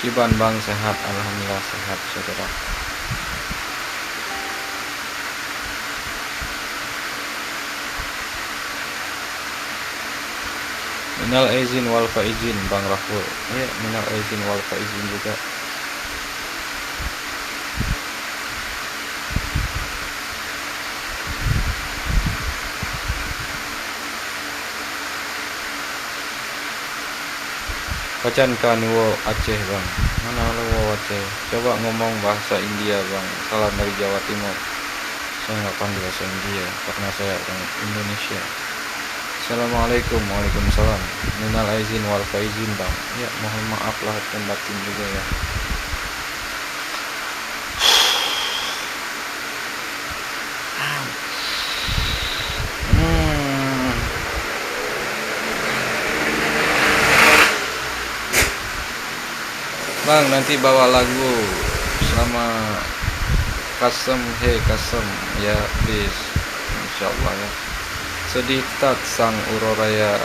Iban bang sehat, alhamdulillah sehat saudara. Minal aizin wal faizin bang Rahul. Ya, minal aizin wal faizin juga. Pacan kan wo Aceh bang. Mana lo wo Aceh? Coba ngomong bahasa India bang. Salam dari Jawa Timur. Saya nggak pandai bahasa India karena saya orang Indonesia. Assalamualaikum, waalaikumsalam. Minal aizin wal faizin bang. Ya, mohon maaf lahir dan batin juga ya. Bang, nanti bawa lagu sama Kasem, hey Kasem, ya please, insyaallah ya. Sedih tak sang uroraya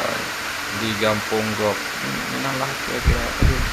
di Gampung Gok. Minalah kira-kira, aduh.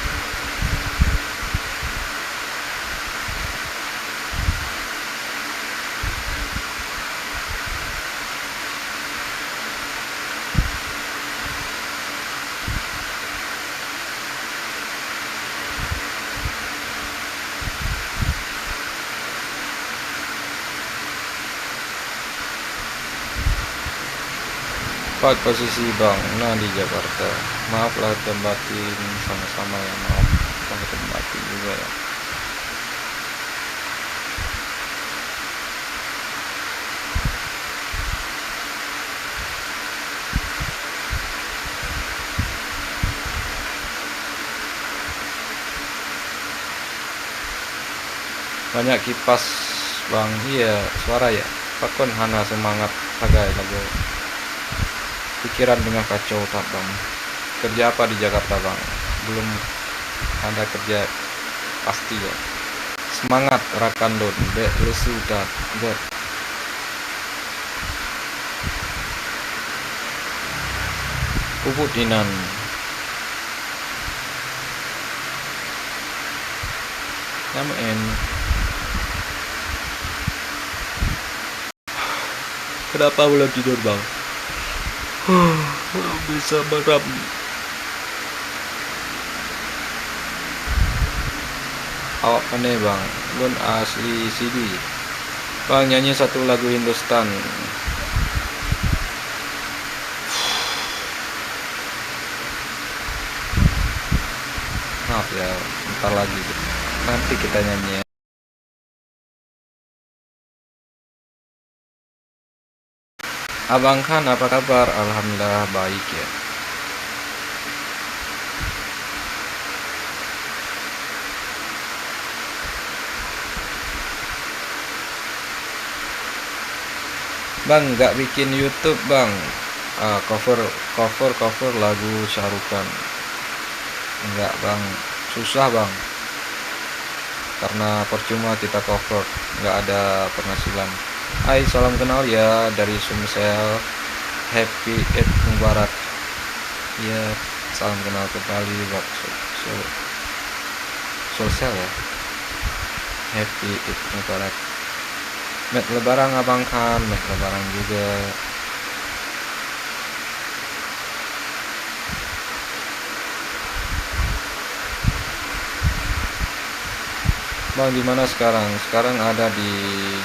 Empat posisi bang, nah di Jakarta. Maaf lahir dan batin, sama-sama ya, maaf lahir dan batin juga ya. Banyak kipas bang, iya suara ya. Pakon hana semangat hagai lagu. Pikiran dengan kacau tak bang. Kerja apa di Jakarta bang? Belum ada kerja pasti ya. Semangat rakandon, bet lesu dat, bet. Puput inan. Namain. Kenapa belum tidur bang? Belum bisa merem. Awak pandai bang, Gun asli CD. Bang nyanyi satu lagu Hindustan. Maaf ya, bentar lagi. Nanti kita nyanyi ya. Abang Khan apa kabar? Alhamdulillah baik ya. Bang nggak bikin YouTube bang. Cover lagu Syahrukh. Enggak bang, susah bang. Karena percuma kita cover, nggak ada penghasilan. Hai, salam kenal ya dari Sumsel. Happy Eid Mubarak. Ya, salam kenal kembali buat Sumsel ya. Happy Eid Mubarak. Met lebaran abang kan, met lebaran juga. Bang di mana sekarang? Sekarang ada di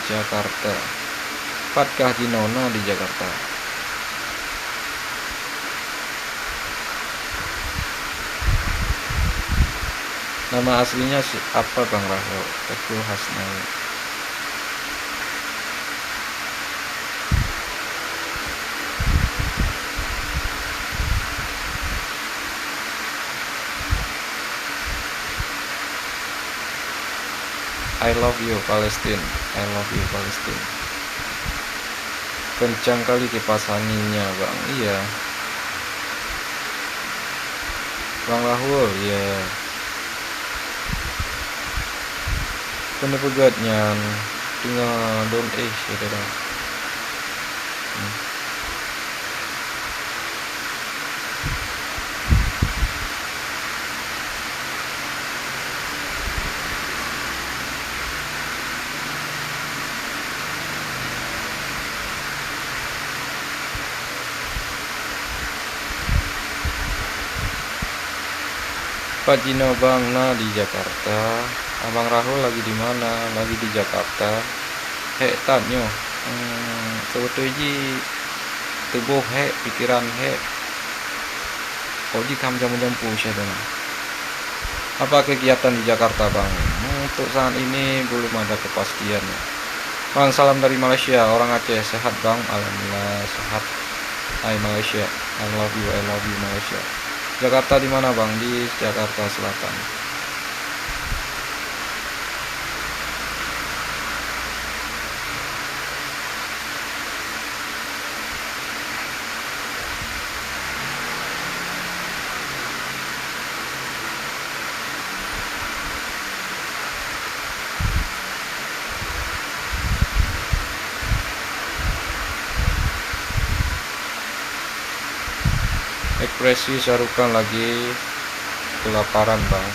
Jakarta. Patkah di Nona di Jakarta? Nama aslinya apa Bang Rahul? Teguh Hasnawi. I love you Palestine. I love you Palestine. Kencang kali kipas anginnya bang. Iya Bang Rahul ya. Kena pegatnya tinggal don saudara. Pak Jino bang, nah di Jakarta. Abang Rahul lagi di mana? Lagi di Jakarta. Tanyo. Sebetulnya tubuh pikiran Oji kam jam-jam pusat dong. Apa kegiatan di Jakarta bang? Untuk saat ini belum ada kepastian. Bang, salam dari Malaysia, orang Aceh. Sehat bang? Alhamdulillah sehat. Hai Malaysia, I love you Malaysia. Jakarta di mana bang? Di Jakarta Selatan. Ekspresi Syarukan lagi kelaparan bang.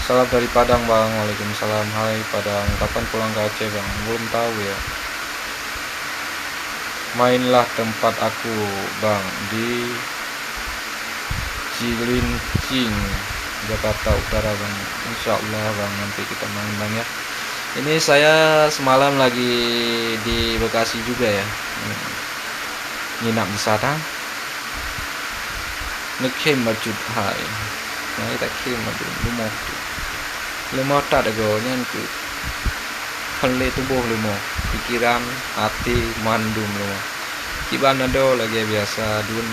Salam dari Padang bang. Waalaikumsalam. Hai Padang, kapan pulang ke Aceh bang? Belum tahu ya. Mainlah tempat aku bang, di Cilincing, Jakarta Utara bang. Insya Allah bang, nanti kita main bang ya. Ini saya semalam lagi di Bekasi juga ya, nginap di sana. Nekem majud hai. Nah kita kem majud lumah tak ada nyan ku. Kale tubuh lumah, pikiran, hati mandum lumah. Kiban ada lagi biasa dun.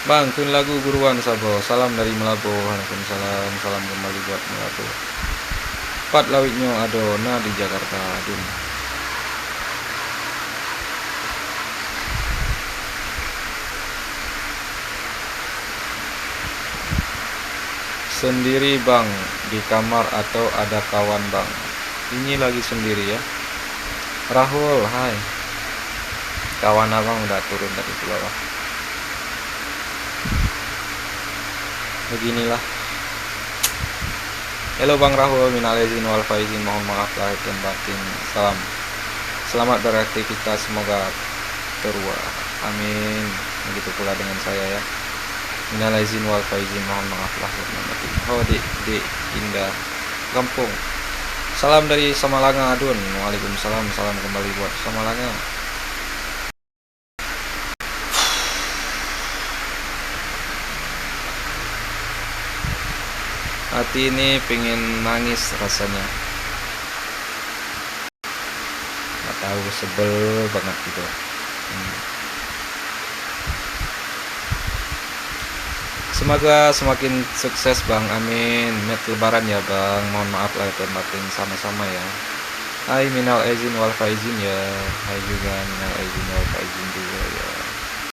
Bang, kun lagu buruan sabo. Salam dari Melabu. Waalaikumsalam. Salam kembali buat Melabu. Pat lawitnya adona di Jakarta dun. Sendiri bang, di kamar atau ada kawan bang? Ini lagi sendiri ya. Rahul, hai. Kawan abang udah turun dari bawah. Beginilah. Halo Bang Rahul, minal aizin wal faizin, mohon maaf lahir dan batin. Salam. Selamat beraktivitas, semoga terwujud. Amin. Begitu pula dengan saya ya. Minal aizin wal faizin, mohon maaf lahir dan batin. Oh, Dek Indah Kampung. Salam dari Samalanga Adun. Waalaikumsalam, salam kembali buat Samalanga. Hati ini pengen nangis rasanya. Gak tahu, sebel banget gitu. Semoga semakin sukses bang, amin. Met lebaran ya bang, mohon maaf lahir dan batin, sama-sama ya. Hai minal aizin wal faizin ya. Hai juga minal aizin wal faizin juga ya.